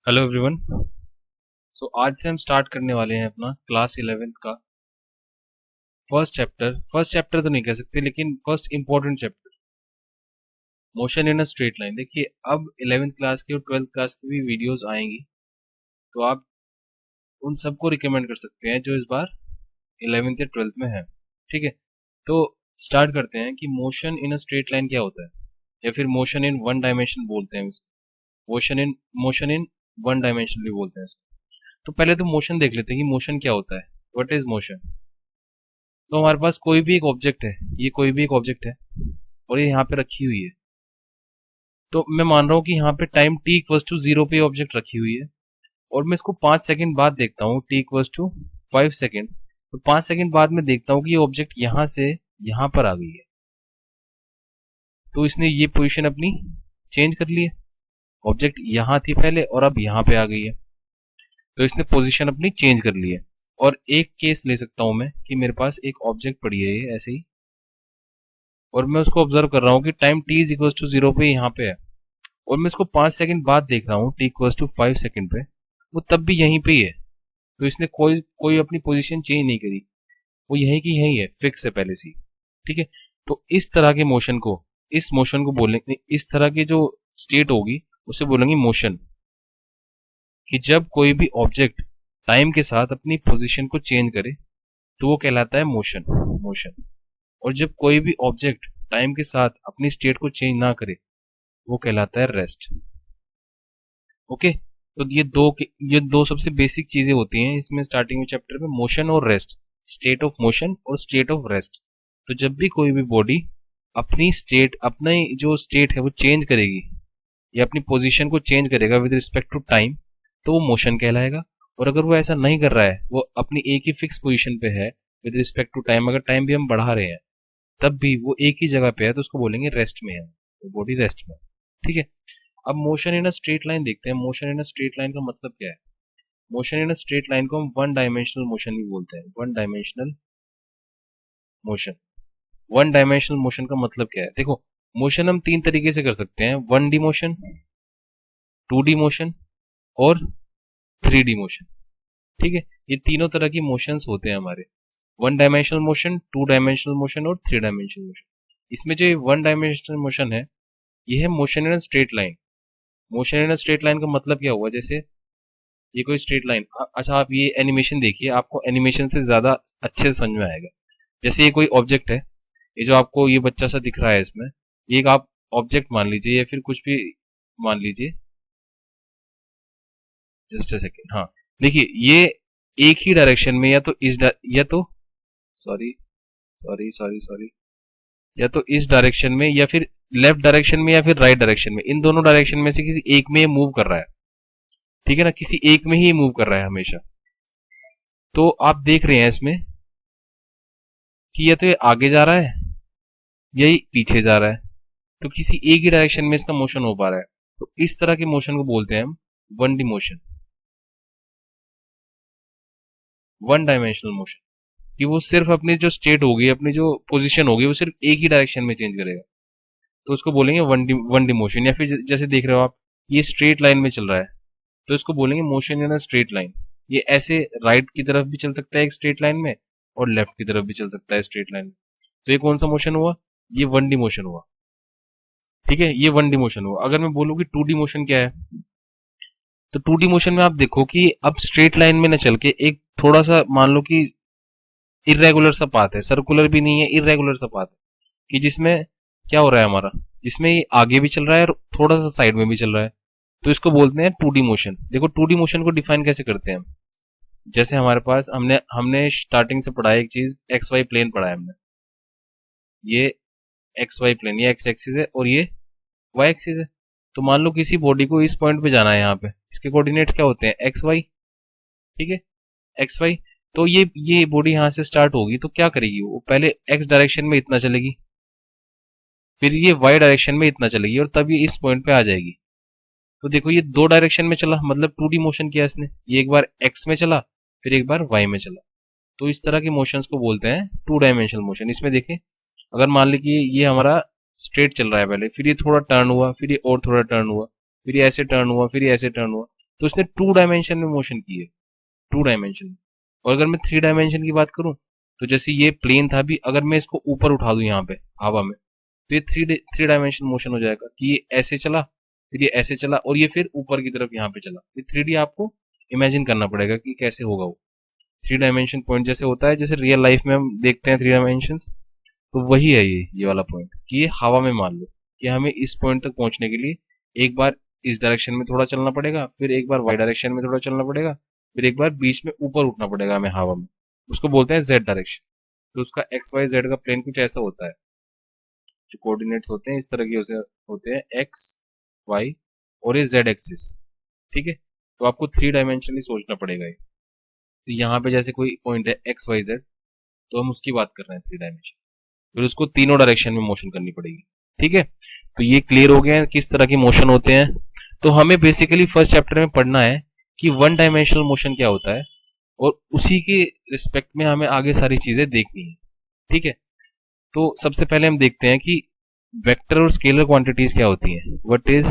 Hello everyone. आज से हम स्टार्ट करने वाले हैं अपना क्लास 11th का फर्स्ट चैप्टर तो नहीं कह सकते लेकिन first important chapter, motion in a straight line. देखिए, अब 11th क्लास की और 12th क्लास की भी वीडियोस आएंगी, तो आप उन सबको रिकमेंड कर सकते हैं जो इस बार 11th या 12th में है। ठीक है, तो स्टार्ट करते हैं कि motion in a straight line क्या होता है, या फिर मोशन इन वन डायमेंशन बोलते हैं इसको। मोशन इन वन डायमेंशन भी बोलते हैं इसको। तो पहले तो मोशन देख लेते हैं कि मोशन क्या होता है। What is motion? तो हमारे पास कोई भी एक ऑब्जेक्ट है, ये कोई भी एक ऑब्जेक्ट है और ये यहाँ पे रखी हुई है। तो मैं मान रहा हूँ कि यहाँ पे टाइम t इक्वल्स टू 0 पे ऑब्जेक्ट रखी हुई है, और मैं इसको 5 सेकंड बाद देखता हूँ, t इक्वल्स टू 5 सेकंड। तो 5 सेकंड बाद में देखता हूँ कि ये ऑब्जेक्ट यहाँ से यहाँ पर आ गई है। तो इसने ये पोजीशन अपनी चेंज कर ली है। ऑब्जेक्ट यहाँ थी पहले और अब यहाँ पे आ गई है, तो इसने पोजीशन अपनी चेंज कर ली है। और एक केस ले सकता हूं मैं कि मेरे पास एक ऑब्जेक्ट पड़ी है ये ऐसे ही, और मैं उसको ऑब्जर्व कर रहा हूँ कि time t is equal to 0 पे यहाँ पे है, और मैं इसको 5 सेकंड बाद देख रहा हूँ t इक्वल टू 5 सेकंड पे, वो तब भी यहीं पे ही है। तो इसने कोई कोई अपनी पोजीशन चेंज नहीं करी, वो यहीं की यहीं है, फिक्स है पहले से ही। ठीक है, तो इस मोशन को बोलेंगे, इस तरह की जो स्टेट होगी उसे बोलेंगे मोशन। कि जब कोई भी ऑब्जेक्ट टाइम के साथ अपनी पोजीशन को चेंज करे तो वो कहलाता है मोशन। मोशन। और जब कोई भी ऑब्जेक्ट टाइम के साथ अपनी स्टेट को चेंज ना करे वो कहलाता है रेस्ट। ओके, तो ये दो सबसे बेसिक चीजें होती हैं इसमें स्टार्टिंग में चैप्टर में, मोशन और रेस्ट, स्टेट ऑफ मोशन और स्टेट ऑफ रेस्ट। तो जब भी कोई भी बॉडी अपनी जो स्टेट है वो चेंज करेगी या अपनी पोजीशन को चेंज करेगा विद रिस्पेक्ट टू टाइम, तो वो मोशन कहलाएगा। और अगर वो ऐसा नहीं कर रहा है, वो अपनी एक ही फिक्स पोजीशन पे है विद रिस्पेक्ट टू टाइम, अगर टाइम भी हम बढ़ा रहे हैं तब भी वो एक ही जगह पे है, तो उसको बोलेंगे रेस्ट में है, तो बॉडी रेस्ट में। ठीक है, अब motion in a straight line देखते हैं। Motion in a straight line का मतलब क्या है? Motion in a straight line को हम वन डायमेंशनल मोशन भी बोलते हैं। One dimensional motion. One dimensional motion का मतलब क्या है? देखो, मोशन हम तीन तरीके से कर सकते हैं, 1D मोशन, 2D मोशन और 3D मोशन। ठीक है, ये तीनों तरह की मोशंस होते हैं हमारे, one dimensional motion, two dimensional motion और थ्री डायमेंशनल मोशन। इसमें जो वन डायमेंशनल मोशन है ये है motion in a straight line. Motion in a straight line का मतलब क्या हुआ? जैसे ये कोई स्ट्रेट लाइन, अच्छा आप ये एनिमेशन देखिए, आपको एनिमेशन से ज्यादा अच्छे से समझ में आएगा। जैसे ये कोई ऑब्जेक्ट है, ये जो आपको ये बच्चा सा दिख रहा है इसमें, ये एक आप ऑब्जेक्ट मान लीजिए या फिर कुछ भी मान लीजिए। जस्ट अ सेकेंड, हाँ, देखिए ये एक ही डायरेक्शन में या तो सॉरी सॉरी सॉरी सॉरी या तो इस डायरेक्शन में या फिर लेफ्ट डायरेक्शन में या फिर राइट डायरेक्शन में, इन दोनों डायरेक्शन में से किसी एक में ये मूव कर रहा है। ठीक है ना, किसी एक में ही मूव कर रहा है हमेशा। तो आप देख रहे हैं इसमें कि या तो ये आगे जा रहा है या ये पीछे जा रहा है, तो किसी एक ही डायरेक्शन में इसका मोशन हो पा रहा है। तो इस तरह के मोशन को बोलते हैं हम 1D motion, one dimensional motion. कि वो सिर्फ अपनी जो स्टेट होगी, अपनी जो पोजीशन होगी, वो सिर्फ एक ही डायरेक्शन में चेंज करेगा, तो उसको बोलेंगे वन डी मोशन। या फिर जैसे देख रहे हो आप, ये स्ट्रेट लाइन में चल रहा है, तो इसको बोलेंगे motion in a straight line. ये ऐसे राइट की तरफ भी चल सकता है एक स्ट्रेट लाइन में, और लेफ्ट की तरफ भी चल सकता है स्ट्रेट लाइन में। तो ये कौन सा मोशन हुआ? ये 1D मोशन हुआ। ठीक है, ये 1D मोशन हुआ। अगर मैं बोलूँ कि 2D मोशन क्या है, तो 2D मोशन में आप देखो कि अब स्ट्रेट लाइन में न चल के एक थोड़ा सा मान लो कि इरेगुलर सा पाथ है, सर्कुलर भी नहीं है, इरेगुलर सा पाथ है, कि जिसमें क्या हो रहा है हमारा, जिसमें ये आगे भी चल रहा है और थोड़ा सा साइड में भी चल रहा है, तो इसको बोलते हैं 2D मोशन। देखो 2D मोशन को डिफाइन कैसे करते हैं हम, जैसे हमारे पास हमने हमने स्टार्टिंग से पढ़ा है एक चीज, एक्स वाई प्लेन पढ़ा है हमने। ये एक्स वाई प्लेन, ये एक्स एक्सिस है और ये वाई एक्सिस है। तो मान लो किसी बॉडी को इस पॉइंट पे जाना है, यहाँ पे इसके कोऑर्डिनेट क्या होते हैं? X y. ठीक है, एक्स वाई। तो ये बॉडी यहाँ से स्टार्ट होगी तो क्या करेगी? वो पहले एक्स डायरेक्शन में इतना चलेगी, फिर ये वाई डायरेक्शन में इतना चलेगी, और तब ये इस पॉइंट पे आ जाएगी। तो देखो ये दो डायरेक्शन में चला, मतलब 2D मोशन किया इसने। ये एक बार एक्स में चला, फिर एक बार वाई में चला। तो इस तरह के मोशंस को बोलते हैं टू डायमेंशनल मोशन। इसमें देखें, अगर मान ली कि ये हमारा स्ट्रेट चल रहा है पहले, फिर ये थोड़ा टर्न हुआ, फिर ये और थोड़ा टर्न हुआ, फिर ये ऐसे टर्न हुआ, फिर ये ऐसे टर्न हुआ, तो इसने 2 डायमेंशन में मोशन की है, 2 डायमेंशन। और अगर मैं 3 डायमेंशन की बात करूं, तो जैसे ये प्लेन था भी, अगर मैं इसको ऊपर उठा दूं यहाँ पे हवा में, तो ये थ्री डायमेंशन मोशन हो जाएगा कि ये ऐसे चला, फिर ये ऐसे चला, और ये फिर ऊपर की तरफ यहाँ पे चला। ये 3D आपको इमेजिन करना पड़ेगा कि कैसे होगा वो। 3 डायमेंशन पॉइंट जैसे होता है, जैसे रियल लाइफ में हम देखते हैं 3 डायमेंशन, तो वही है ये वाला पॉइंट कि ये हवा में मान लो कि हमें इस पॉइंट तक पहुंचने के लिए एक बार इस डायरेक्शन में थोड़ा चलना पड़ेगा, फिर एक बार वाई डायरेक्शन में थोड़ा चलना पड़ेगा, फिर एक बार बीच में ऊपर उठना पड़ेगा हमें हवा में। उसको बोलते हैं जेड डायरेक्शन। तो उसका एक्स वाई जेड का प्लेन कुछ ऐसा होता है, जो कोऑर्डिनेट्स होते हैं इस तरह के होते हैं, एक्स वाई और ये जेड एक्सिस। ठीक है, तो आपको 3 डायमेंशनली सोचना पड़ेगा ये। तो यहाँ पे जैसे कोई पॉइंट है एक्स वाई जेड, तो हम उसकी बात कर रहे हैं 3 डायमेंशन, फिर उसको तीनों डायरेक्शन में मोशन करनी पड़ेगी। ठीक है, तो ये क्लियर हो गया है किस तरह के मोशन होते हैं। तो हमें बेसिकली फर्स्ट चैप्टर में पढ़ना है कि 1 डायमेंशनल मोशन क्या होता है, और उसी के रिस्पेक्ट में हमें आगे सारी चीजें देखनी है। ठीक है, तो सबसे पहले हम देखते हैं कि वेक्टर और स्केलर क्वांटिटीज क्या होती हैं। What is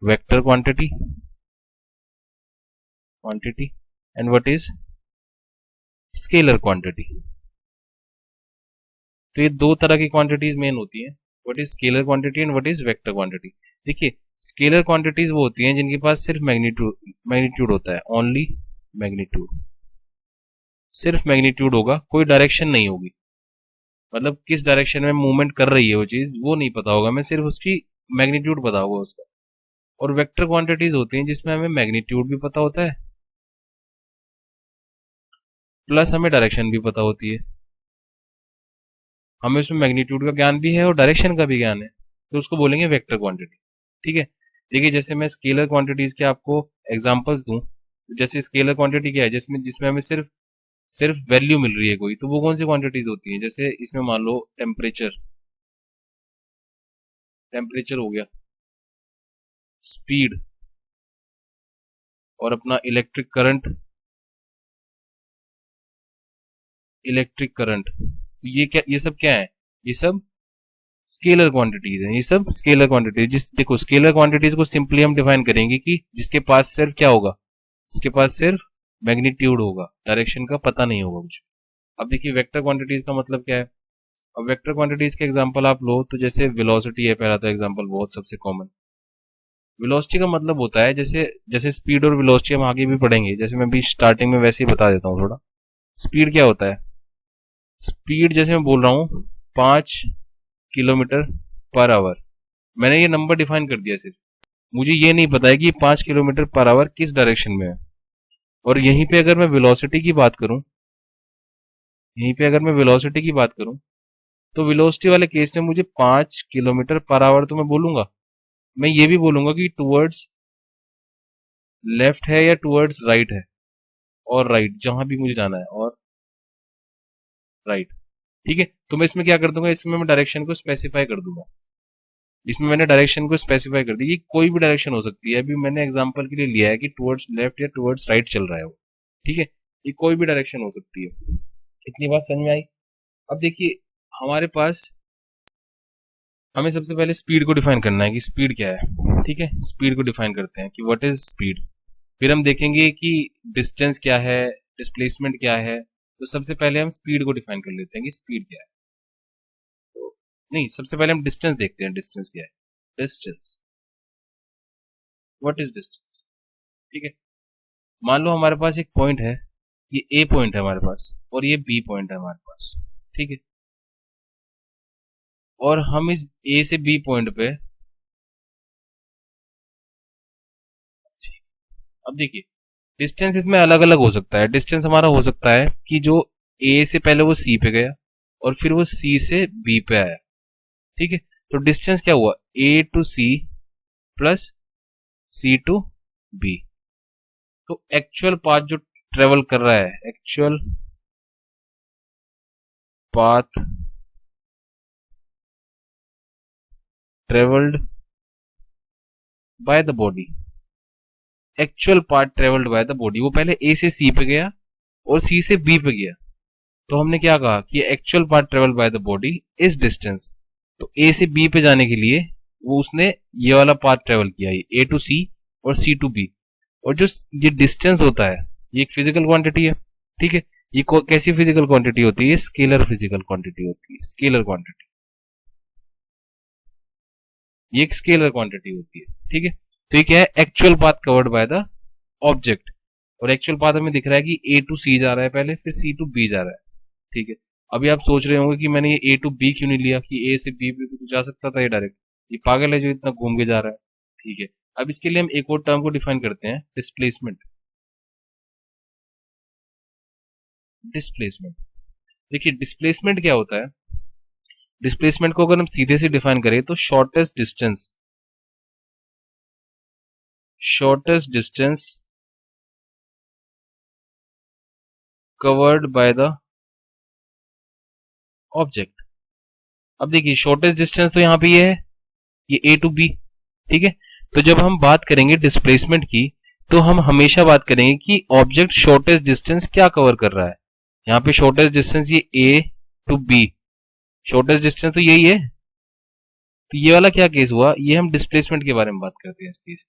vector quantity and what is scalar quantity. तो ये दो तरह की क्वांटिटीज मेन होती हैं, what is scalar quantity and what is vector quantity. देखिए, स्केलर क्वांटिटीज वो होती हैं जिनके पास सिर्फ मैग्नीट्यूड होता है, ओनली मैग्नीट्यूड, सिर्फ मैग्नीट्यूड होगा, कोई डायरेक्शन नहीं होगी। मतलब किस डायरेक्शन में मूवमेंट कर रही है वो चीज, वो नहीं पता होगा, मैं सिर्फ उसकी मैग्नीट्यूड पता होगा उसका। और वेक्टर क्वांटिटीज होती हैं जिसमें हमें मैग्नीट्यूड भी पता होता है, प्लस हमें डायरेक्शन भी पता होती है। हमें उसमें मैग्नीट्यूड का ज्ञान भी है और डायरेक्शन का भी ज्ञान है, तो उसको बोलेंगे वेक्टर क्वांटिटी। ठीक है, देखिए जैसे मैं स्केलर क्वांटिटीज के आपको एग्जांपल्स दूं, जैसे स्केलर क्वांटिटी क्या है, जिसमें जिसमें हमें सिर्फ सिर्फ वैल्यू मिल रही है कोई, तो वो कौन सी क्वांटिटीज होती हैं। जैसे इसमें मान लो टेम्परेचर, टेम्परेचर हो गया, स्पीड, और अपना इलेक्ट्रिक करंट, इलेक्ट्रिक करंट, ये क्या, ये सब क्या है, ये सब स्केलर क्वांटिटीज हैं। ये सब स्केलर क्वांटिटीज, जिस देखो स्केलर क्वांटिटीज को सिंपली हम डिफाइन करेंगे कि जिसके पास सिर्फ क्या होगा, इसके पास सिर्फ मैग्नीट्यूड होगा, डायरेक्शन का पता नहीं होगा कुछ। अब देखिए वेक्टर क्वांटिटीज का मतलब क्या है। अब वेक्टर क्वांटिटीज के एग्जांपल आप लो, तो जैसे वेलोसिटी है पहला, तो एग्जांपल बहुत सबसे कॉमन। वेलोसिटी का मतलब होता है, जैसे जैसे स्पीड और वेलोसिटी हम आगे भी पढ़ेंगे, जैसे मैं भी स्टार्टिंग में वैसे ही बता देता हूँ थोड़ा। स्पीड क्या होता है, स्पीड जैसे मैं बोल रहा हूँ 5 किलोमीटर पर आवर, मैंने ये नंबर डिफाइन कर दिया, सिर्फ मुझे ये नहीं पता है कि 5 किलोमीटर पर आवर किस डायरेक्शन में है। और यहीं पे अगर मैं वेलोसिटी की बात करूं, यहीं पे अगर मैं वेलोसिटी की बात करूं, तो वेलोसिटी वाले केस में मुझे 5 किलोमीटर पर आवर तो मैं बोलूंगा, मैं ये भी बोलूंगा कि टुवर्ड्स लेफ्ट है या टुवर्ड्स राइट है, और राइट जहां भी मुझे जाना है, और राइट। ठीक है, तो मैं इसमें क्या कर दूंगा, इसमें मैं डायरेक्शन को स्पेसिफाई कर दूंगा। इसमें मैंने डायरेक्शन को स्पेसिफाई कर दी, ये कोई भी डायरेक्शन हो सकती है। अभी मैंने एग्जांपल के लिए लिया है कि टुवर्ड्स लेफ्ट या टुवर्ड्स राइट चल रहा है वो। ठीक है, ये कोई भी डायरेक्शन हो सकती है। इतनी बात समझ में आई। अब देखिए हमारे पास, हमें सबसे पहले स्पीड को डिफाइन करना है कि स्पीड क्या है। ठीक है, स्पीड को डिफाइन करते हैं कि व्हाट इज स्पीड। फिर हम देखेंगे कि डिस्टेंस क्या है, डिस्प्लेसमेंट क्या है। तो सबसे पहले हम स्पीड को डिफाइन कर लेते हैं कि स्पीड क्या है। तो नहीं, सबसे पहले हम डिस्टेंस देखते हैं, डिस्टेंस क्या है। Distance, what is distance. ठीक है, मान लो हमारे पास एक पॉइंट है, ये ए पॉइंट है हमारे पास, और ये बी पॉइंट है हमारे पास। ठीक है, और हम इस ए से बी पॉइंट पे, अब देखिए डिस्टेंस इसमें अलग अलग हो सकता है। डिस्टेंस हमारा हो सकता है कि जो ए से पहले वो सी पे गया, और फिर वो सी से बी पे आया। ठीक है, तो डिस्टेंस क्या हुआ, A to C plus C to B. तो एक्चुअल पाथ जो ट्रेवल कर रहा है, actual path travelled by the body, actual path travelled by the body, वो पहले ए से सी पे गया और सी से बी पे गया। तो हमने क्या कहा कि actual path travelled by the body is distance. तो ए से बी पे जाने के लिए वो उसने ये वाला पाथ ट्रेवल किया, ए टू सी और सी टू बी। और जो ये डिस्टेंस होता है ये एक फिजिकल क्वांटिटी है, ठीक है। ये कैसी फिजिकल क्वांटिटी होती है? स्केलर फिजिकल क्वांटिटी होती है, स्केलर क्वांटिटी। ये एक स्केलर क्वांटिटी होती है, ठीक है। तो ये क्या है? Actual path covered by the object. और एक्चुअल पाथ हमें दिख रहा है कि ए टू सी जा रहा है पहले, फिर सी टू बी जा रहा है, ठीक है। अभी आप सोच रहे होंगे कि मैंने ये ए टू बी क्यों नहीं लिया, कि ए से बी भी तो जा सकता था ये डायरेक्ट। ये पागल है जो इतना घूम के जा रहा है, ठीक है। अब इसके लिए हम एक और टर्म को डिफाइन करते हैं, डिस्प्लेसमेंट। डिस्प्लेसमेंट, देखिए डिस्प्लेसमेंट क्या होता है? डिस्प्लेसमेंट को अगर हम सीधे से डिफाइन करें तो shortest distance, shortest distance covered by the object. अब देखिए शॉर्टेस्ट डिस्टेंस तो यहाँ पे ये है, ये ए टू बी, ठीक है। तो जब हम बात करेंगे डिस्प्लेसमेंट की, तो हम हमेशा बात करेंगे कि ऑब्जेक्ट शॉर्टेस्ट डिस्टेंस क्या कवर कर रहा है। यहाँ पे शॉर्टेस्ट डिस्टेंस ये ए टू बी, शॉर्टेस्ट डिस्टेंस तो यही है। तो ये वाला क्या केस हुआ? ये हम डिस्प्लेसमेंट के बारे में बात करते हैं इस केस।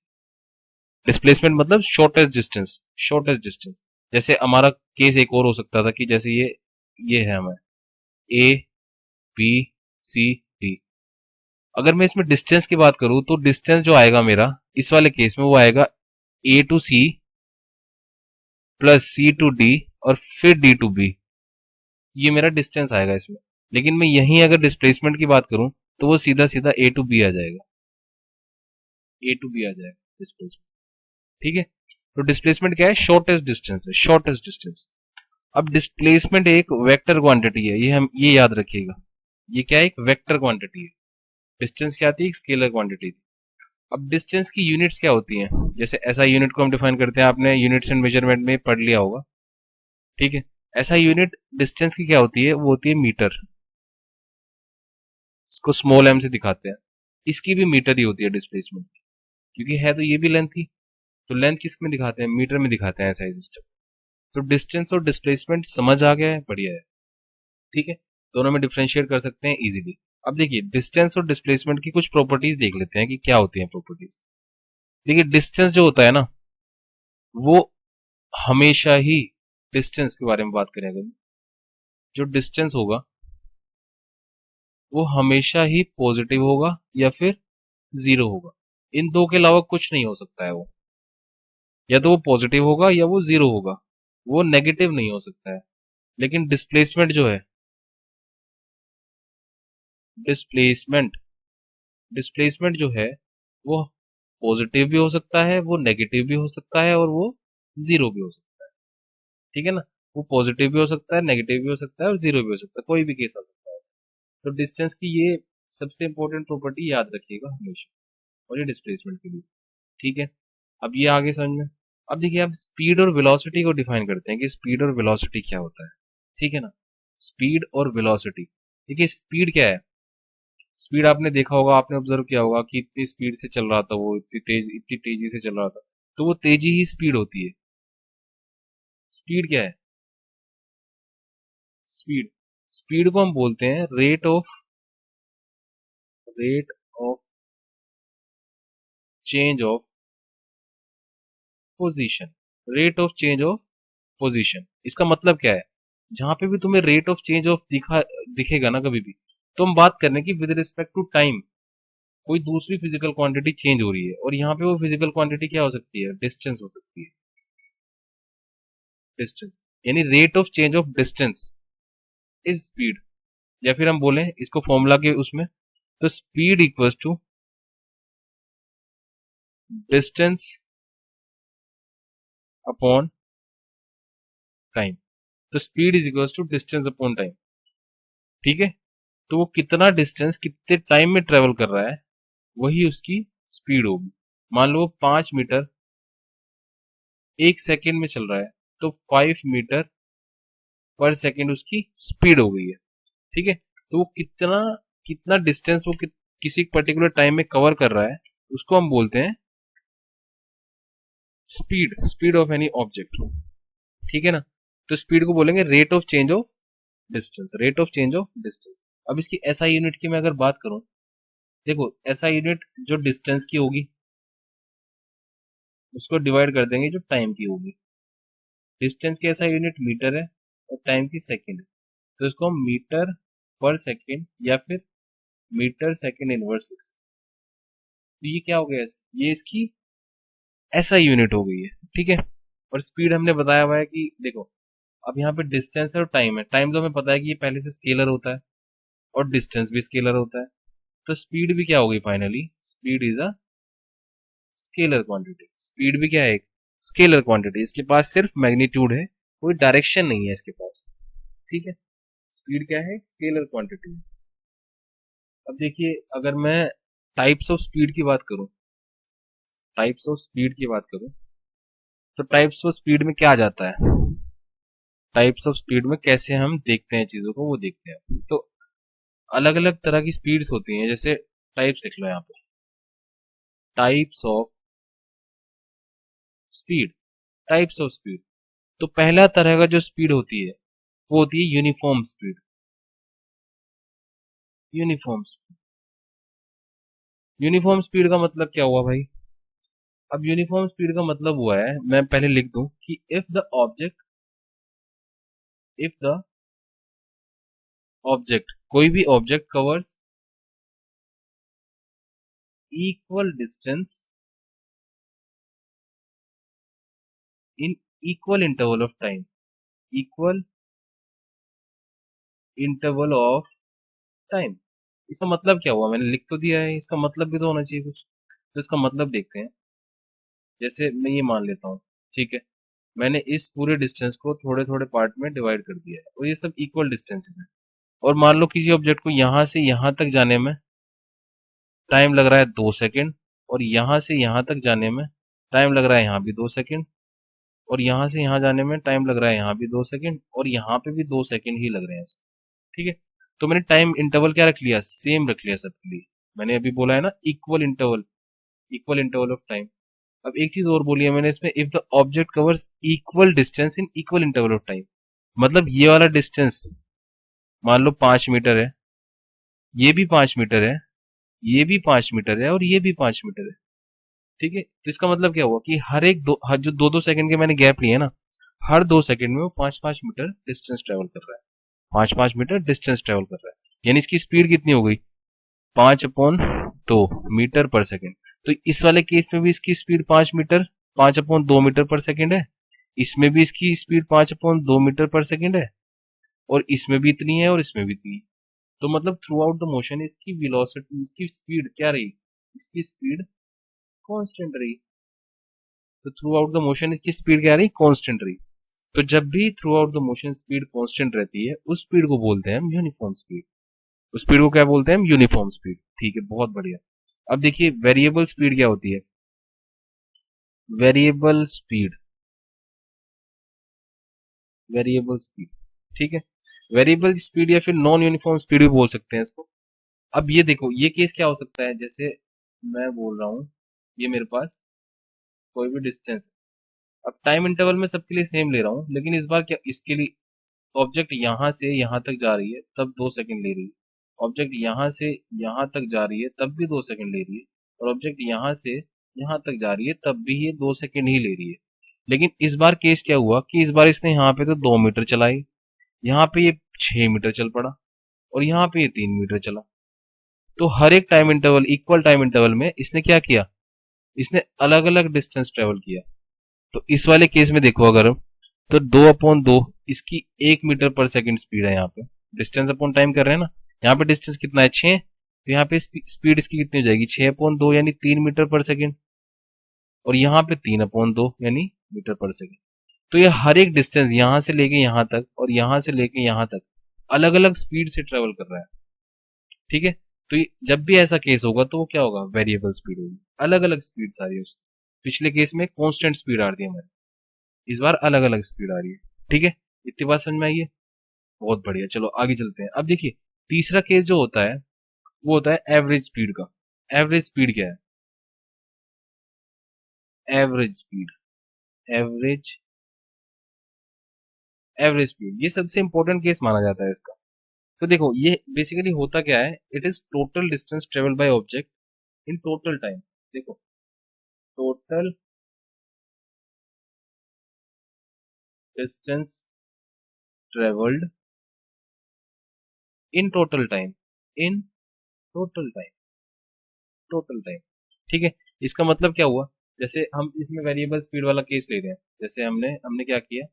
डिस्प्लेसमेंट मतलब शॉर्टेस्ट डिस्टेंस, शॉर्टेस्ट डिस्टेंस। जैसे हमारा केस एक और हो सकता था कि जैसे ये है हमारा ए बी सी डी। अगर मैं इसमें डिस्टेंस की बात करूं तो डिस्टेंस जो आएगा मेरा इस वाले केस में वो आएगा A to C plus C to D और फिर डी टू बी। ये मेरा डिस्टेंस आएगा इसमें। लेकिन मैं यहीं अगर डिस्प्लेसमेंट की बात करूं तो वो सीधा सीधा ए टू बी आ जाएगा, ए टू बी आ जाएगा डिस्प्लेसमेंट, ठीक है। तो डिस्प्लेसमेंट क्या है? शॉर्टेस्ट डिस्टेंस है, शॉर्टेस्ट डिस्टेंस। अब डिस्प्लेसमेंट एक वेक्टर क्वांटिटी है, ये हम ये याद रखिएगा। ये क्या है? एक वेक्टर क्वांटिटी है। डिस्टेंस क्या आती है? एक स्केलर क्वांटिटी। अब डिस्टेंस की यूनिट्स क्या होती हैं? जैसे ऐसा यूनिट को हम डिफाइन करते हैं, आपने यूनिट्स एंड मेजरमेंट में पढ़ लिया होगा, ठीक है। ऐसा यूनिट डिस्टेंस की क्या होती है? वो होती है मीटर। इसको स्मॉल एम से दिखाते हैं। इसकी भी मीटर ही होती है डिस्प्लेसमेंट, क्योंकि है तो ये भी लेंथ ही। तो लेंथ किस में दिखाते हैं? मीटर में दिखाते हैं, ऐसा ही सिस्टम। तो डिस्टेंस और डिस्प्लेसमेंट समझ आ गया है? बढ़िया है, ठीक है। दोनों में डिफ्रेंशिएट कर सकते हैं इजीली। अब देखिए डिस्टेंस और डिस्प्लेसमेंट की कुछ प्रॉपर्टीज देख लेते हैं कि क्या होती हैं प्रॉपर्टीज। देखिए डिस्टेंस जो होता है ना, वो हमेशा ही, डिस्टेंस के बारे में बात करें अगर, जो डिस्टेंस होगा वो हमेशा ही पॉजिटिव होगा या फिर जीरो होगा। इन दो के अलावा कुछ नहीं हो सकता है वो। या तो वो पॉजिटिव होगा या वो जीरो होगा, वो नेगेटिव नहीं हो सकता है। लेकिन डिस्प्लेसमेंट जो है, डिस्प्लेसमेंट डिस्प्लेसमेंट जो है वो पॉजिटिव भी हो सकता है, वो नेगेटिव भी हो सकता है और वो जीरो भी हो सकता है, ठीक है ना। वो पॉजिटिव भी हो सकता है, नेगेटिव भी हो सकता है और जीरो भी हो सकता है, कोई भी केस आ सकता है। तो डिस्टेंस की ये सबसे इंपॉर्टेंट प्रॉपर्टी याद रखिएगा हमेशा, और ये डिस्प्लेसमेंट के लिए, ठीक है। अब ये आगे समझ में। अब देखिए आप स्पीड और वेलोसिटी को डिफाइन करते हैं कि स्पीड और वेलोसिटी क्या होता है, ठीक है ना। स्पीड और वेलोसिटी, देखिए स्पीड क्या है? स्पीड आपने देखा होगा, आपने ऑब्जर्व किया होगा कि इतनी स्पीड से चल रहा था वो, इतनी तेजी से चल रहा था, तो वो तेजी ही स्पीड होती है। स्पीड क्या है? स्पीड, स्पीड को हम बोलते हैं rate of change of position, rate of change of position. इसका मतलब क्या है? जहां पे भी तुम्हें रेट ऑफ चेंज ऑफ दिखेगा ना कभी भी, तो हम बात कर रहे हैं कि विद रिस्पेक्ट टू टाइम कोई दूसरी फिजिकल क्वांटिटी चेंज हो रही है, और यहाँ पे वो फिजिकल क्वांटिटी क्या हो सकती है? डिस्टेंस हो सकती है, डिस्टेंस। यानी rate of change of distance is speed. या फिर हम बोलें इसको फॉर्मूला के उसमें, तो speed equals to distance upon time. तो speed is equals to distance upon time, ठीक है। तो वो कितना डिस्टेंस कितने टाइम में ट्रेवल कर रहा है, वही उसकी स्पीड होगी। मान लो वो 5 मीटर 1 सेकेंड में चल रहा है, तो 5 मीटर पर सेकेंड उसकी स्पीड हो गई है, ठीक है। तो वो कितना कितना डिस्टेंस वो किसी पर्टिकुलर टाइम में कवर कर रहा है, उसको हम बोलते हैं speed, speed of any object, ठीक है ना। तो स्पीड को बोलेंगे rate of change of distance, rate of change of distance. अब इसकी एसआई यूनिट की मैं अगर बात करूं, देखो एसआई यूनिट जो डिस्टेंस की होगी उसको डिवाइड कर देंगे जो टाइम की होगी। डिस्टेंस की ऐसा यूनिट मीटर है और टाइम की सेकंड है, तो इसको हम मीटर पर सेकंड या फिर मीटर सेकंड इनवर्स लिख सकते हैं। तो ये क्या हो गया, ये इसकी ऐसा यूनिट हो गई है, ठीक है। और स्पीड हमने बताया हुआ है कि देखो, अब यहाँ पे डिस्टेंस है और टाइम है। टाइम तो हमें पता है कि ये पहले से स्केलर होता है और डिस्टेंस भी स्केलर होता है, तो स्पीड भी क्या होगी finally, speed is a scalar quantity. Speed भी क्या है, एक स्केलर क्वांटिटी। इसके पास सिर्फ मैग्नीट्यूड है, कोई डायरेक्शन नहीं है इसके पास, ठीक है। स्पीड क्या है, स्केलर क्वांटिटी। अब देखिए, अगर मैं टाइप्स ऑफ स्पीड की बात करूं, टाइप्स ऑफ स्पीड की बात करूं, तो टाइप्स ऑफ स्पीड में क्या आ जाता है, टाइप्स ऑफ स्पीड में कैसे हम देखते हैं चीजों को वो देखते हैं। तो अलग अलग तरह की स्पीड्स होती हैं, जैसे टाइप्स लिख लो यहाँ पे, types of speed, types of speed. तो पहला तरह का जो स्पीड होती है वो होती है uniform speed. Uniform speed, uniform speed का मतलब क्या हुआ भाई, अब यूनिफॉर्म स्पीड का मतलब हुआ है, मैं पहले लिख दूं कि इफ द ऑब्जेक्ट, कोई भी object covers equal distance in equal interval of time, equal interval of time. इसका मतलब क्या हुआ, मैंने लिख तो दिया है, इसका मतलब भी तो होना चाहिए कुछ। तो इसका मतलब देखते हैं। जैसे मैं ये मान लेता हूँ, ठीक है, मैंने इस पूरे डिस्टेंस को थोड़े थोड़े पार्ट में डिवाइड कर दिया है और ये सब इक्वल डिस्टेंसेस है। और मान लो किसी ऑब्जेक्ट को यहाँ से यहाँ तक जाने में टाइम लग रहा है 2 सेकेंड, और यहाँ से यहाँ तक जाने में टाइम लग रहा है यहाँ भी 2 सेकेंड, और यहाँ से यहाँ जाने में टाइम लग रहा है यहाँ भी 2 सेकेंड, और यहाँ पे भी 2 सेकेंड ही लग रहे हैं, ठीक है। तो मैंने टाइम इंटरवल क्या रख लिया, सेम रख लिया सबके लिए। मैंने अभी बोला है ना, equal interval, equal interval of time. अब एक चीज और बोली है मैंने इसमें, if the object covers equal distance in equal interval of time. मतलब ये वाला डिस्टेंस मान लो 5 मीटर है, ये भी 5 मीटर है, ये भी 5 मीटर है, और ये भी 5 मीटर है, ठीक है। तो इसका मतलब क्या हुआ कि हर एक दो, हर जो 2-2 सेकंड के मैंने गैप लिए ना, हर 2 सेकंड में वो 5-5 मीटर डिस्टेंस ट्रेवल कर रहा है, 5-5 मीटर डिस्टेंस ट्रेवल कर रहा है। यानी इसकी स्पीड कितनी हो गई, 5/2 मीटर पर सेकेंड। तो इस वाले केस में भी इसकी स्पीड 5 मीटर, 5/2 मीटर पर सेकेंड है। इसमें भी इसकी स्पीड 5/2 मीटर पर सेकेंड है, और इसमें भी इतनी है और इसमें भी इतनी है। तो मतलब थ्रू आउट द मोशन इसकी वेलोसिटी, इसकी स्पीड क्या रही, इसकी स्पीड कांस्टेंट रही। तो थ्रू आउट द मोशन इसकी स्पीड क्या रही, कांस्टेंट रही। तो जब भी through out the motion speed constant रहती है, उस स्पीड को बोलते हैं हम यूनिफॉर्म स्पीड। उस स्पीड को क्या बोलते हैं हम, यूनिफॉर्म स्पीड, ठीक है, बहुत बढ़िया। अब देखिए वेरिएबल स्पीड क्या होती है, वेरिएबल स्पीड, वेरिएबल स्पीड, ठीक है। वेरिएबल स्पीड या फिर नॉन यूनिफॉर्म स्पीड भी बोल सकते हैं इसको। अब ये देखो, ये केस क्या हो सकता है, जैसे मैं बोल रहा हूँ, ये मेरे पास कोई भी डिस्टेंस, अब टाइम इंटरवल में सबके लिए सेम ले रहा हूँ, लेकिन इस बार क्या, इसके लिए ऑब्जेक्ट यहाँ से यहाँ तक जा रही है तब 2 सेकंड ले रही है, ऑब्जेक्ट यहाँ से यहाँ तक जा रही है तब भी 2 सेकंड ले रही है, और ऑब्जेक्ट यहाँ से यहाँ तक जा रही है तब भी ये 2 सेकंड ही ले रही है। लेकिन इस बार केस क्या हुआ कि इस बार इसने यहाँ पे तो 2 मीटर चलाई, यहाँ पे ये 6 मीटर चल पड़ा, और यहाँ पे ये 3 मीटर चला। तो हर एक time interval, equal time interval में इसने क्या किया, इसने अलग अलग डिस्टेंस ट्रेवल किया। तो इस वाले केस में देखो अगर हम, तो 2/2 इसकी 1 मीटर पर सेकंड स्पीड है यहाँ पे, डिस्टेंस अपॉन टाइम कर रहे हैं ना। यहाँ पे डिस्टेंस कितना है, 6, तो यहाँ पे स्पीड इसकी कितनी हो जाएगी, 6/2 यानी 3 मीटर पर सेकंड, और यहाँ पे 3/2 यानी मीटर पर सेकंड। तो ये हर एक डिस्टेंस यहाँ से लेके यहाँ तक और यहाँ से लेके यहाँ तक अलग अलग स्पीड से ट्रेवल कर रहा है, ठीक है। तो जब भी ऐसा केस होगा तो वो क्या होगा, वेरिएबल स्पीड होगी, अलग अलग स्पीड आ रही है उसकी। पिछले केस में कांस्टेंट स्पीड आ रही है हमारी, इस बार अलग अलग स्पीड आ रही है, ठीक है। इतनी बात समझ में आई है, बहुत बढ़िया। चलो आगे चलते हैं। अब देखिए तीसरा केस जो होता है वो होता है एवरेज स्पीड का। एवरेज स्पीड क्या है, average speed, average, average speed ये सबसे इंपॉर्टेंट केस माना जाता है इसका। तो देखो ये बेसिकली होता क्या है, it is total distance travel by object in total time. देखो total distance travelled in total time, in total time, total time. ठीक है, इसका मतलब क्या हुआ, जैसे हम इसमें वेरिएबल स्पीड वाला केस ले रहे हैं, जैसे हमने हमने क्या किया,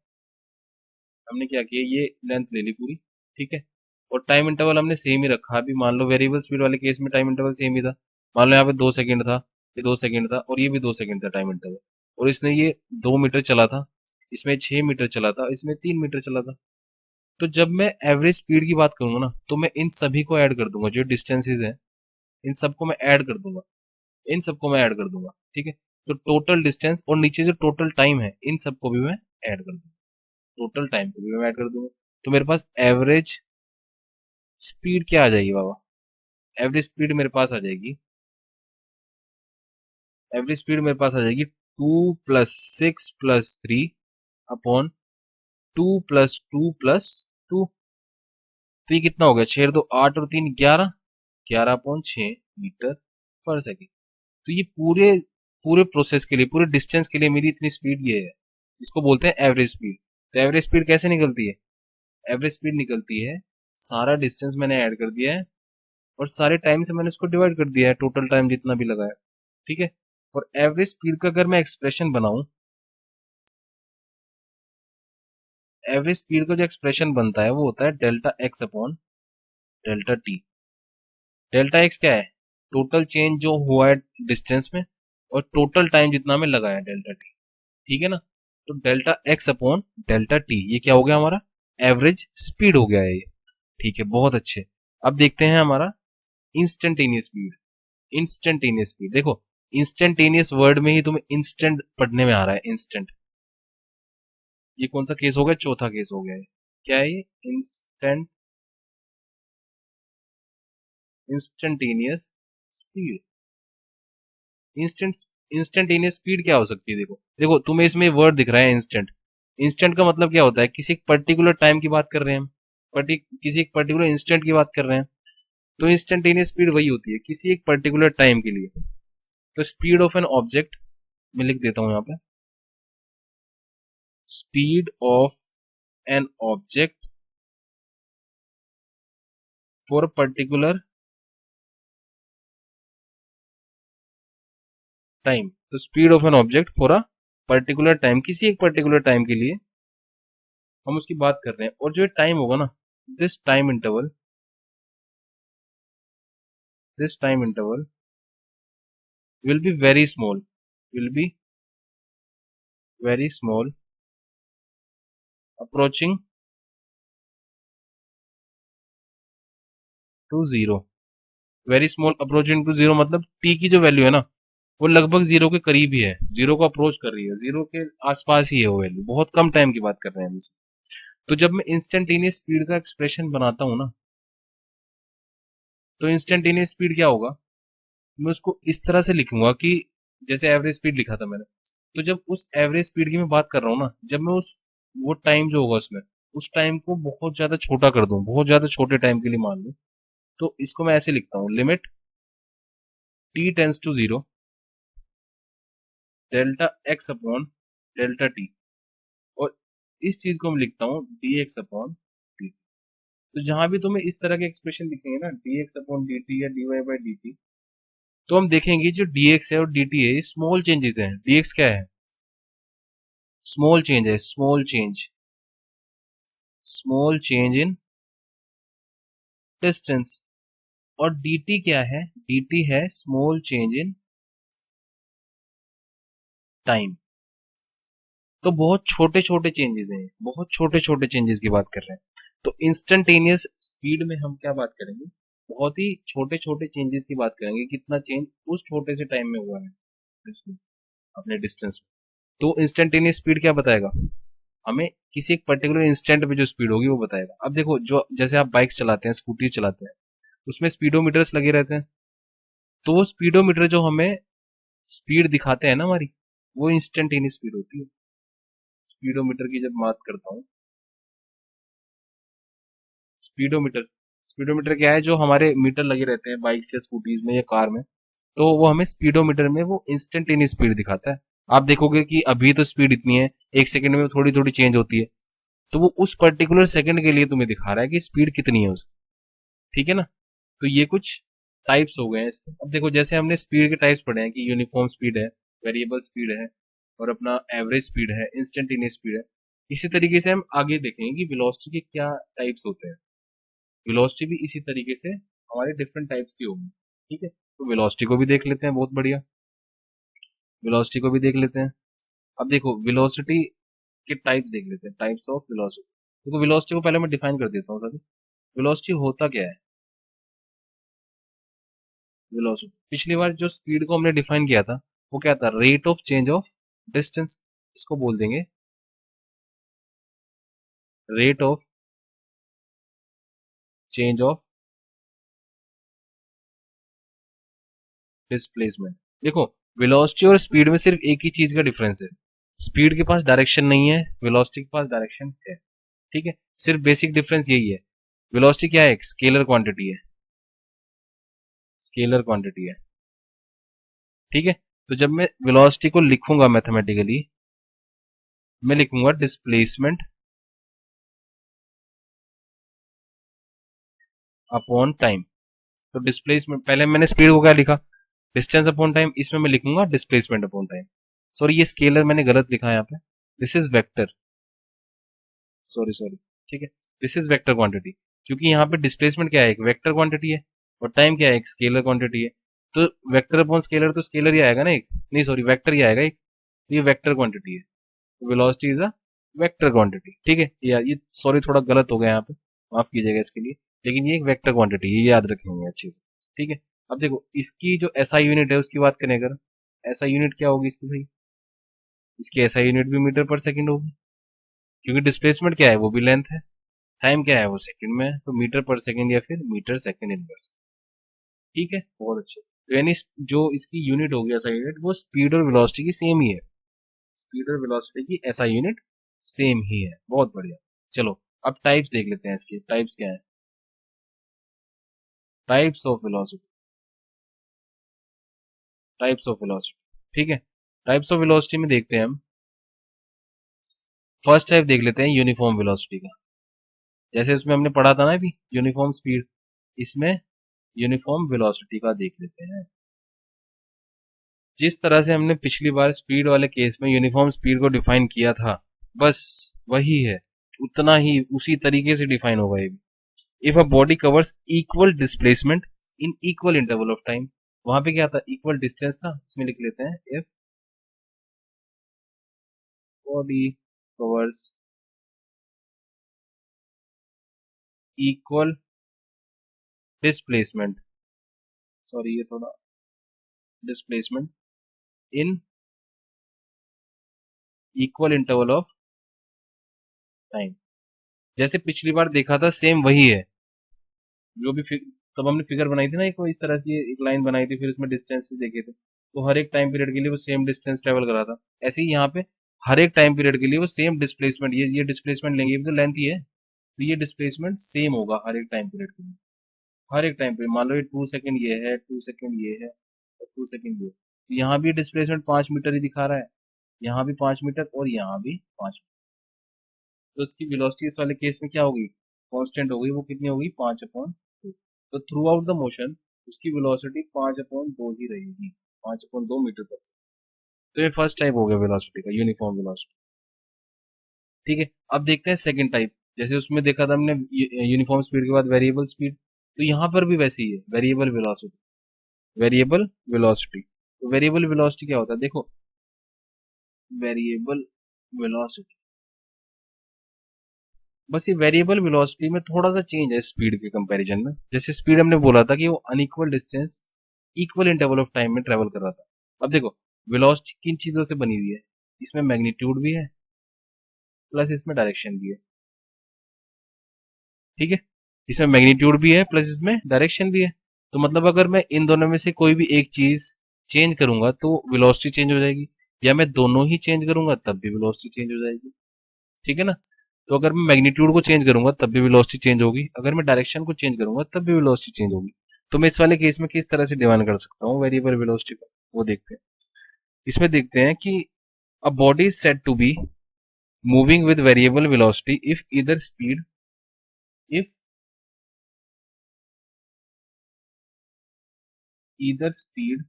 हमने क्या किया, ये लेंथ ले ली पूरी, ठीक है, और टाइम इंटरवल हमने सेम ही रखा। अभी मान लो वेरिएबल स्पीड वाले केस में टाइम इंटरवल सेम ही था, मान लो यहाँ पे 2 सेकंड था, ये 2 सेकंड था, और ये भी 2 सेकंड था टाइम इंटरवल, और इसने ये 2 मीटर चला था, इसमें 6 मीटर चला था, इसमें 3 मीटर चला था। तो जब मैं एवरेज स्पीड की बात करूंगा ना, तो मैं इन सभी को ऐड कर दूंगा, जो डिस्टेंसेज हैं इन सबको मैं ऐड कर दूंगा, इन सबको मैं ऐड कर दूंगा, ठीक है। तो टोटल डिस्टेंस और नीचे जो टोटल टाइम है इन सबको भी मैं ऐड कर दूंगा, टोटल टाइम को भी मैं ऐड कर दूंगा। तो मेरे पास एवरेज स्पीड क्या आ जाएगी बाबा, एवरेज स्पीड मेरे पास आ जाएगी, एवरेज स्पीड मेरे पास आ जाएगी 2 + 6 + 3 अपॉन 2 + 2 + 2। तो ये कितना हो गया, 6 और 2 8 और 3 11, 11/6 मीटर पर सेकेंड। तो ये पूरे पूरे प्रोसेस के लिए, पूरे डिस्टेंस के लिए मेरी इतनी स्पीड ये है, इसको बोलते हैं एवरेज स्पीड। तो एवरेज स्पीड कैसे निकलती है, एवरेज स्पीड निकलती है, सारा डिस्टेंस मैंने ऐड कर दिया है और सारे टाइम से मैंने उसको डिवाइड कर दिया है, टोटल टाइम जितना भी लगा है, ठीक है। और एवरेज स्पीड का अगर मैं एक्सप्रेशन बनाऊं, एवरेज स्पीड का जो एक्सप्रेशन बनता है वो होता है delta x upon delta T. Delta x क्या है, टोटल चेंज जो हुआ है डिस्टेंस में, और टोटल टाइम जितना हमें लगा है डेल्टा टी, ठीक है ना। तो delta x upon delta T ये क्या हो गया हमारा, एवरेज स्पीड हो गया है ये, ठीक है, बहुत अच्छे। अब देखते हैं हमारा इंस्टेंटेनियस स्पीड। इंस्टेंटेनियस स्पीड देखो, इंस्टेंटेनियस वर्ड में ही तुम्हें इंस्टेंट पढ़ने में आ रहा है, इंस्टेंट। ये कौन सा केस हो गया, चौथा केस हो गया है, क्या है ये, instant, instantaneous speed. Instant, instantaneous speed क्या हो सकती है, देखो देखो तुम्हें इसमें वर्ड दिख रहा है इंस्टेंट। इंस्टेंट का मतलब क्या होता है, किसी एक पर्टिकुलर टाइम की बात कर रहे हैं हम, किसी एक पर्टिकुलर इंस्टेंट की बात कर रहे हैं। तो इंस्टेंटेनियस स्पीड वही होती है किसी एक पर्टिकुलर टाइम के लिए। तो स्पीड ऑफ एन ऑब्जेक्ट मैं लिख देता हूं यहाँ पे, speed of an object for particular time. तो speed of an object for a particular time, किसी एक पर्टिकुलर टाइम के लिए हम उसकी बात कर रहे हैं, और जो टाइम होगा ना, this time interval, this time interval will be very small, will be very small, approaching to zero। Very small approaching to zero मतलब टी की जो वैल्यू है ना, वो लगभग जीरो के करीब ही है, जीरो को अप्रोच कर रही है, जीरो के आसपास ही है वो वैल्यू, बहुत कम टाइम की बात कर रहे हैं हम इसमें। तो जब मैं इंस्टेंटेनियस स्पीड का एक्सप्रेशन बनाता हूँ ना, तो इंस्टेंटेनियस स्पीड क्या होगा, मैं उसको इस तरह से लिखूंगा कि जैसे एवरेज स्पीड लिखा था मैंने। तो जब उस एवरेज स्पीड की मैं बात कर रहा हूँ ना, जब मैं उस वो टाइम जो होगा उसमें, उस टाइम को बहुत ज्यादा छोटा कर दूं, बहुत ज्यादा छोटे टाइम के लिए मान लूं, तो इसको मैं ऐसे लिखता हूँ, limit t tends to zero, delta x upon delta t. और इस चीज को मैं लिखता हूँ डी एक्स अपॉन टी। तो जहां भी तुम्हें इस तरह के एक्सप्रेशन दिखेंगे ना, D X upon D T या D Y by D T, तो हम देखेंगे जो डी एक्स है और डी टी है ये स्मॉल चेंजेस हैं। डी एक्स क्या है, स्मॉल चेंज है, small change, small change in distance. और डी टी क्या है, डी टी है स्मॉल चेंज इन टाइम। तो बहुत छोटे छोटे चेंजेस हैं, बहुत छोटे छोटे चेंजेस की बात कर रहे हैं। तो इंस्टेंटेनियस स्पीड में हम क्या बात करेंगे, बहुत ही छोटे छोटे चेंजेस की बात करेंगे, कितना चेंज उस छोटे से टाइम में हुआ है अपने डिस्टेंस में। तो इंस्टेंटेनियस स्पीड क्या बताएगा हमें, किसी एक पर्टिकुलर इंस्टेंट पे जो स्पीड होगी वो बताएगा। अब देखो, जो जैसे आप बाइक चलाते हैं, स्कूटी चलाते हैं, उसमें स्पीडोमीटर्स लगे रहते हैं। तो वो स्पीडोमीटर जो हमें स्पीड दिखाते हैं ना हमारी, वो इंस्टेंटेनियस स्पीड होती है। स्पीडोमीटर की जब बात करता हूँ, स्पीडोमीटर, स्पीडोमीटर क्या है, जो हमारे मीटर लगे रहते हैं बाइक या स्कूटीज में या कार में, तो वो हमें स्पीडोमीटर में वो इंस्टेंटेनियस स्पीड दिखाता है। आप देखोगे कि अभी तो स्पीड इतनी है, एक सेकंड में थोड़ी थोड़ी चेंज होती है, तो वो उस पर्टिकुलर सेकंड के लिए तुम्हें दिखा रहा है कि स्पीड कितनी है उसकी। ठीक है ना। तो ये कुछ टाइप्स हो गए हैं इसके। अब देखो, जैसे हमने स्पीड के टाइप्स पढ़े हैं कि यूनिफॉर्म स्पीड है, वेरिएबल स्पीड है, और अपना एवरेज स्पीड है, इंस्टेंटेनियस स्पीड है। इसी तरीके से हम आगे देखेंगे कि वेलोसिटी के क्या टाइप्स होते हैं। वेलोसिटी भी इसी तरीके से हमारे डिफरेंट टाइप्स की होगी। ठीक है, तो वेलोसिटी को भी देख लेते हैं, बहुत बढ़िया। वेलोसिटी को भी देख लेते हैं। अब देखो, वेलोसिटी के टाइप्स देख लेते हैं, टाइप्स ऑफ वेलोसिटी। देखो, वेलोसिटी को पहले मैं डिफाइन कर देता हूँ सर। वेलोसिटी होता क्या है? वेलोसिटी, पिछली बार जो स्पीड को हमने डिफाइन किया था, वो क्या था? Rate of change of distance. इसको बोल देंगे rate of change of displacement. देखो, वेलोसिटी और स्पीड में सिर्फ एक ही चीज का डिफरेंस है। स्पीड के पास डायरेक्शन नहीं है, वेलोसिटी के पास डायरेक्शन है। ठीक है, सिर्फ बेसिक डिफरेंस यही है। वेलोसिटी क्या है? स्केलर क्वांटिटी है, स्केलर क्वांटिटी है। ठीक है, तो जब मैं वेलोसिटी को लिखूंगा मैथमेटिकली, मैं लिखूंगा डिस्प्लेसमेंट अपॉन टाइम। तो डिस्प्लेसमेंट, पहले मैंने स्पीड को क्या लिखा? Distance upon time. इसमें मैं लिखूंगा डिस्प्लेसमेंट अपॉन टाइम। सॉरी, ये स्केलर मैंने गलत लिखा है यहाँ पे। This is vector, sorry sorry. ठीक है, दिस इज वेक्टर क्वांटिटी, क्योंकि यहाँ पे डिस्प्लेसमेंट क्या है? एक वेक्टर क्वांटिटी है, और टाइम क्या है? एक स्केलर क्वांटिटी है। तो वेक्टर अपॉन स्केलर, तो स्केलर ही आएगा ना एक, नहीं सॉरी, वेक्टर ही आएगा एक। तो ये वेक्टर क्वांटिटी है। Velocity is a vector quantity. ठीक है यार, ये सॉरी थोड़ा गलत हो गया यहाँ पे, माफ कीजिएगा इसके लिए। लेकिन ये एक वेक्टर क्वांटिटी है, ये याद रखेंगे अच्छे से। ठीक है, अब देखो, इसकी जो एसआई यूनिट है उसकी बात करें अगर, एसआई यूनिट क्या होगी इसकी भाई? इसकी एसआई यूनिट भी मीटर पर सेकंड होगी, क्योंकि डिस्प्लेसमेंट क्या है? वो भी लेंथ है। टाइम क्या है? वो सेकंड में है, तो मीटर पर सेकंड या फिर मीटर सेकंड इनवर्स। ठीक है, बहुत अच्छे। तो यानी जो इसकी यूनिट होगी एसआई यूनिट, वो स्पीड और वेलोसिटी की सेम ही है। स्पीड और वेलोसिटी की एसआई यूनिट सेम ही है। बहुत बढ़िया। चलो, अब टाइप्स देख लेते हैं इसके। टाइप्स क्या है? Types of velocity, types of velocity. ठीक है, टाइप्स ऑफ वेलोसिटी में देखते हैं हम। फर्स्ट टाइप देख लेते हैं यूनिफॉर्म वेलोसिटी का। जैसे उसमें हमने पढ़ा था ना अभी, यूनिफॉर्म स्पीड, इसमें यूनिफॉर्म वेलोसिटी का देख लेते हैं। जिस तरह से हमने पिछली बार स्पीड वाले केस में यूनिफॉर्म स्पीड को डिफाइन किया था, बस वही है, उतना ही उसी तरीके से डिफाइन होगा ये भी। If a body covers equal displacement in equal interval of time, वहां पे क्या था? इक्वल डिस्टेंस था, इसमें लिख लेते हैं if body covers equal displacement, sorry ये थोड़ा, displacement in equal interval of time. जैसे पिछली बार देखा था, सेम वही है। जो भी तब हमने फिगर बनाई थी ना, एक इस तरह की एक लाइन बनाई थी, फिर उसमें डिस्टेंस देखे थे, तो हर एक टाइम पीरियड के लिए वो सेम डिस्टेंस ट्रेवल करा था। ऐसे ही यहाँ पे हर एक टाइम पीरियड के लिए वो सेम डिस्प्लेसमेंट, ये डिस्प्लेसमेंट लेंगे, ये भी तो लेंथ ही है, तो ये डिस्प्लेसमेंट सेम होगा हर एक टाइम पीरियड के लिए। हर एक टाइम पीरियड, मान लो ये 2 सेकंड ये है, 2 सेकंड ये है, और 2 सेकंड ये, तो यहाँ भी डिस्प्लेसमेंट 5 मीटर ही दिखा रहा है, यहाँ भी 5 मीटर, और यहाँ भी 5। तो उसकी वेलोसिटी इस वाले केस में क्या होगी? कांस्टेंट होगी। वो कितनी होगी? 5/2। तो थ्रू आउट द मोशन उसकी वेलोसिटी 5/2 ही रहेगी, 5/2 मीटर पर। तो ये फर्स्ट टाइप हो गया वेलोसिटी का, यूनिफॉर्म वेलोसिटी। ठीक है, अब देखते हैं सेकंड टाइप। जैसे उसमें देखा था हमने यूनिफॉर्म स्पीड के बाद वेरिएबल स्पीड, तो यहाँ पर भी वैसे ही है, वेरिएबल वेलोसिटी। वेरिएबल वेलोसिटी, तो वेरिएबल वेलोसिटी क्या होता है? देखो, वेरिएबल वेलोसिटी, बस ये वेरिएबल वेलोसिटी में थोड़ा सा चेंज है स्पीड के कंपैरिजन में। जैसे स्पीड हमने बोला था कि वो unequal distance equal interval of time में ट्रेवल कर रहा था। अब देखो, वेलोसिटी किन चीजों से बनी हुई है? इसमें मैग्नीट्यूड भी है, प्लस इसमें डायरेक्शन भी है। ठीक है, इसमें मैग्नीट्यूड भी है, प्लस इसमें डायरेक्शन भी है। तो मतलब अगर मैं इन दोनों में से कोई भी एक चीज चेंज करूंगा तो वेलोसिटी चेंज हो जाएगी, या मैं दोनों ही चेंज करूंगा तब भी वेलोसिटी चेंज हो जाएगी। ठीक है ना। तो अगर मैं मैग्नीट्यूड को चेंज करूंगा तब भी वेलोसिटी चेंज होगी, अगर मैं डायरेक्शन को चेंज करूंगा तब भी वेलोसिटी चेंज होगी। तो मैं इस वाले केस में किस तरह से डिफाइन कर सकता हूँ वेरिएबल वेलोसिटी को, वो देखते हैं। इसमें देखते हैं कि a body is said to be moving with variable velocity if either speed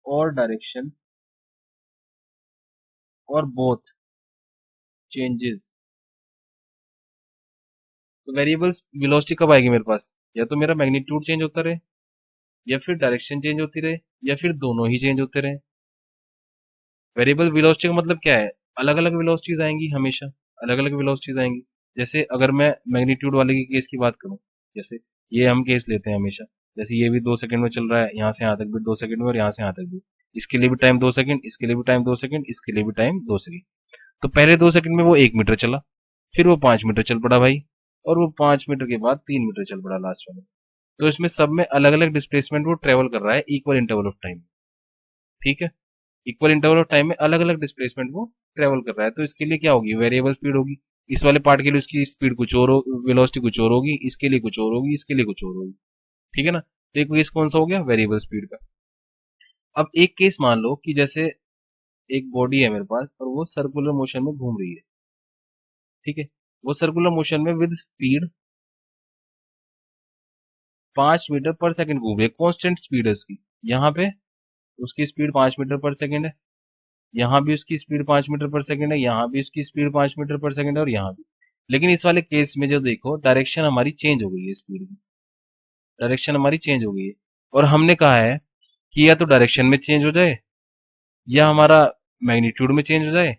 or direction or both changes। तो वेरिएबल वेलोसिटी कब आएगी मेरे पास? या तो मेरा मैग्नीट्यूड चेंज होता रहे, या फिर डायरेक्शन चेंज होती रहे, या फिर दोनों ही चेंज होते रहे। वेरिएबल वेलोसिटी का मतलब क्या है? अलग अलग वेलोसिटीज आएंगी हमेशा, अलग अलग वेलोसिटीज आएंगी। जैसे अगर मैं मैग्नीट्यूड वाले की केस की बात करूं, जैसे ये हम केस लेते हैं हमेशा, जैसे ये भी 2 सेकंड में चल रहा है, यहाँ से यहाँ तक भी 2 सेकंड में, और यहाँ से यहाँ तक भी, इसके लिए भी टाइम 2 सेकंड, इसके लिए भी टाइम 2 सेकंड, इसके लिए भी टाइम 2 सेकंड। तो पहले 2 सेकंड में वो 1 मीटर चला, फिर वो 5 मीटर चल पड़ा भाई, और वो 5 मीटर के बाद 3 मीटर चल पड़ा लास्ट वाले। तो इसमें सब में अलग अलग डिस्प्लेसमेंट वो ट्रेवल कर रहा है इक्वल इंटरवल ऑफ टाइम। ठीक है, इक्वल इंटरवल ऑफ टाइम में अलग अलग डिस्प्लेसमेंट वो ट्रेवल कर रहा है। तो इसके लिए क्या होगी? वेरिएबल स्पीड होगी। इस वाले पार्ट के लिए उसकी स्पीड कुछ और, वेलोसिटी कुछ और होगी, इसके लिए कुछ और होगी, इसके लिए कुछ और होगी। ठीक है ना? तो एक केस कौन सा हो गया? वेरिएबल स्पीड का। अब एक केस मान लो कि जैसे एक बॉडी है मेरे पास और वो सर्कुलर मोशन में घूम रही है। ठीक है, वो सर्कुलर मोशन में विद स्पीड 5 मीटर पर सेकंड घूम रही है, कॉन्स्टेंट स्पीड है उसकी। यहाँ पे उसकी स्पीड 5 मीटर पर सेकंड है, यहाँ भी उसकी स्पीड 5 मीटर पर सेकंड है, यहाँ भी उसकी स्पीड 5 मीटर पर सेकंड है, और यहाँ भी। लेकिन इस वाले केस में जो देखो, डायरेक्शन हमारी चेंज हो गई है, स्पीड की डायरेक्शन हमारी चेंज हो गई है। और हमने कहा है कि या तो डायरेक्शन में चेंज हो जाए, या हमारा मैग्नीट्यूड में चेंज हो जाए,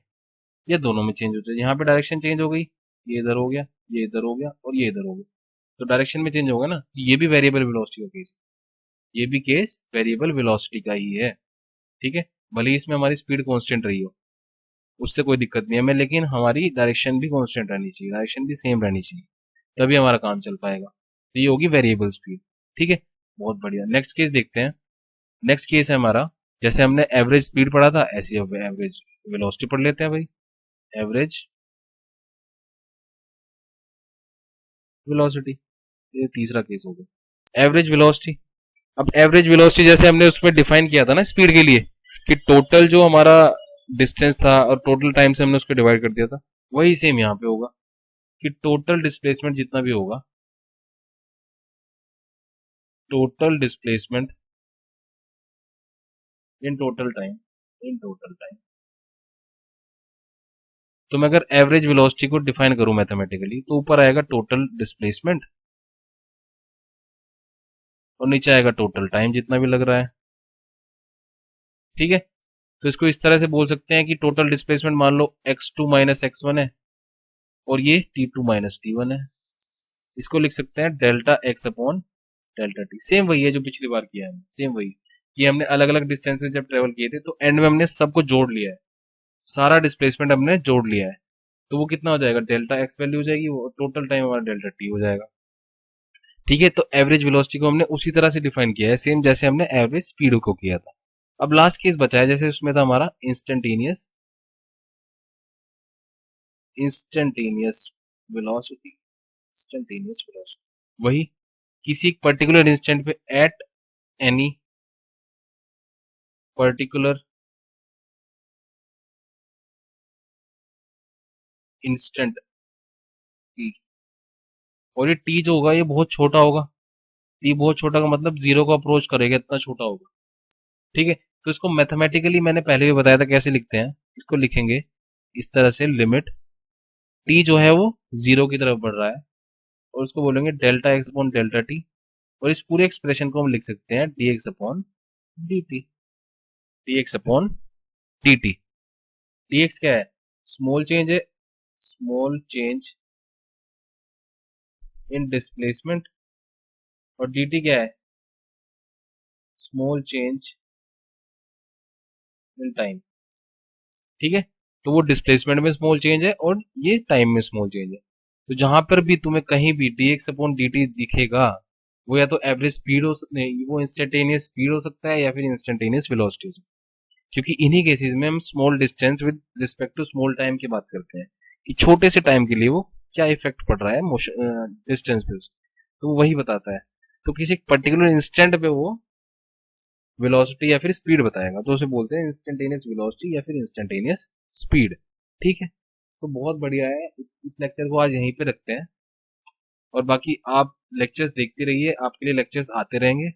या दोनों में चेंज हो जाए। यहाँ पे डायरेक्शन चेंज हो गई, ये इधर हो गया, ये इधर हो गया, और ये इधर हो गया। तो डायरेक्शन में चेंज होगा ना, ये भी वेरिएबल वेलोसिटी का केस है, ये भी केस वेरिएबल वेलोसिटी का ही है। ठीक है, भले ही इसमें हमारी स्पीड कांस्टेंट रही हो, उससे कोई दिक्कत नहीं है हमें, लेकिन हमारी डायरेक्शन भी कांस्टेंट रहनी चाहिए, डायरेक्शन भी सेम रहनी चाहिए, तभी हमारा काम चल पाएगा। तो ये होगी वेरिएबल स्पीड। ठीक है, बहुत बढ़िया। नेक्स्ट केस देखते हैं। नेक्स्ट केस है हमारा, जैसे हमने एवरेज स्पीड पढ़ा था, ऐसे अब एवरेज वेलोसिटी पढ़ लेते हैं भाई। एवरेज वेलोसिटी, ये तीसरा केस हो गया एवरेज वेलोसिटी। अब एवरेज वेलोसिटी जैसे हमने उसमें डिफाइन किया था ना स्पीड के लिए, कि टोटल जो हमारा डिस्टेंस था और टोटल टाइम से हमने उसको डिवाइड कर दिया था, वही सेम यहाँ पे होगा, कि टोटल डिस्प्लेसमेंट जितना भी होगा, total displacement in total time. तो मैं अगर एवरेज वेलोसिटी को डिफाइन करूं मैथमेटिकली, तो ऊपर आएगा टोटल डिस्प्लेसमेंट, और नीचे आएगा टोटल टाइम जितना भी लग रहा है। ठीक है, तो इसको इस तरह से बोल सकते हैं कि टोटल डिस्प्लेसमेंट मान लो x2 - x1 है, और ये t2 - t1 है। इसको लिख सकते हैं delta x upon delta T. Same वही है जो पिछली बार किया है, सेम वही, कि हमने अलग अलग डिस्टेंसेस जब ट्रेवल किए थे, तो एंड में हमने सबको जोड़ लिया है, सारा डिस्प्लेसमेंट हमने जोड़ लिया है। तो वो कितना हो जाएगा? डेल्टा एक्स वैल्यू हो जाएगी, वो टोटल टाइम हमारा डेल्टा टी हो जाएगा। ठीक है, तो एवरेज वेलोसिटी को हमने उसी तरह से डिफाइन किया है, सेम जैसे हमने एवरेज स्पीड को किया था। अब लास्ट केस बचा है, जैसे उसमें था हमारा इंस्टेंटेनियस वेलोसिटी। इंस्टेंटेनियस वेलोसिटी वही, किसी पर्टिकुलर इंस्टेंट पे, at any particular instant T. और ये टी जो होगा ये बहुत छोटा होगा, टी बहुत छोटा का मतलब जीरो को अप्रोच करेगा, इतना छोटा होगा। ठीक है, तो इसको मैथमेटिकली मैंने पहले भी बताया था कैसे लिखते हैं। इसको लिखेंगे इस तरह से, लिमिट टी जो है वो जीरो की तरफ बढ़ रहा है, और उसको बोलेंगे delta x upon delta t. और इस पूरे एक्सप्रेशन को हम लिख सकते हैं D X upon D T, D X upon D T. D x क्या है? स्मॉल चेंज है, स्मॉल चेंज इन डिस्प्लेसमेंट। और डी टी क्या है? Small change in time. ठीक है, तो वो डिस्प्लेसमेंट में स्मॉल चेंज है, और ये टाइम में स्मॉल चेंज है। तो जहां पर भी तुम्हें कहीं भी D X upon D T दिखेगा, वो या तो एवरेज स्पीड हो नहीं, वो इंस्टेंटेनियस स्पीड हो सकता है, या फिर इंस्टेंटेनियस वेलोसिटी हो सकती है। क्योंकि इन्हीं केसेस में हम small distance with respect to small time की बात करते हैं, कि छोटे से टाइम के लिए वो क्या इफेक्ट पड़ रहा है मोशन डिस्टेंस पे, तो वो वही बताता है। तो किसी पर्टिकुलर इंस्टेंट पे वो वेलोसिटी या फिर स्पीड बताएगा, तो उसे बोलते हैं इंस्टेंटेनियस वेलोसिटी या फिर इंस्टेंटेनियस स्पीड। ठीक है, तो बहुत बढ़िया है। इस लेक्चर को आज यहीं पे रखते हैं, और बाकी आप लेक्चर्स देखते रहिए, आपके लिए लेक्चर्स आते रहेंगे,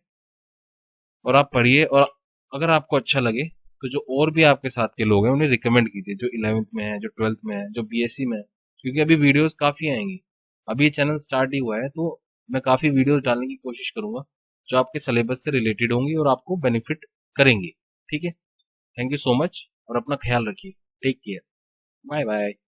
और आप पढ़िए। और अगर आपको अच्छा लगे तो जो और भी आपके साथ के लोग हैं उन्हें रिकमेंड कीजिए, जो 11th में है, जो 12th में है, जो बीएससी में है, क्योंकि अभी वीडियोस काफ़ी आएंगी। अभी ये चैनल स्टार्ट ही हुआ है, तो मैं काफ़ी वीडियोस डालने की कोशिश करूंगा जो आपके सिलेबस से रिलेटेड होंगी और आपको बेनिफिट करेंगी। ठीक है, थैंक यू सो मच, और अपना ख्याल रखिए। Take care, bye bye.